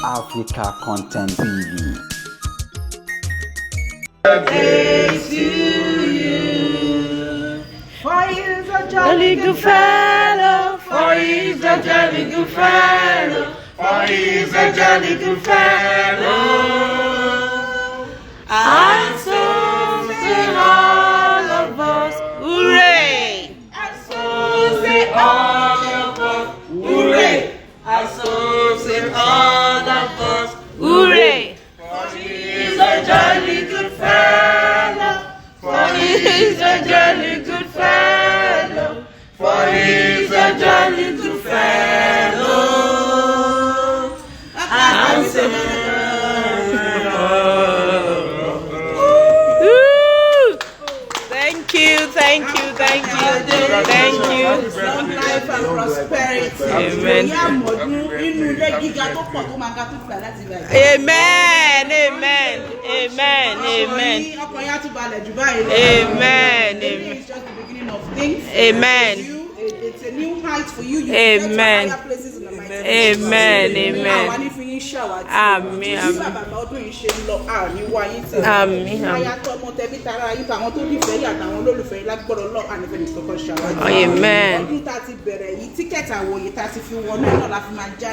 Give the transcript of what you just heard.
Africa Content TV. Birthday to you. For he's a jolly good fellow. For he's a jolly good fellow. For he's a jolly good fellow. And so say all of us, hooray! And so say all of us, hooray! And so say all of us, hooray! For he's a jolly good fellow. For he's a jolly good fellow. For he's a jolly good fellow. And so thank you. Long life and prosperity. Amen. It's just the beginning of things. Amen. It's a new height for you. Amen. Get to higher places in the mighty name. Amen. Amen. Amen.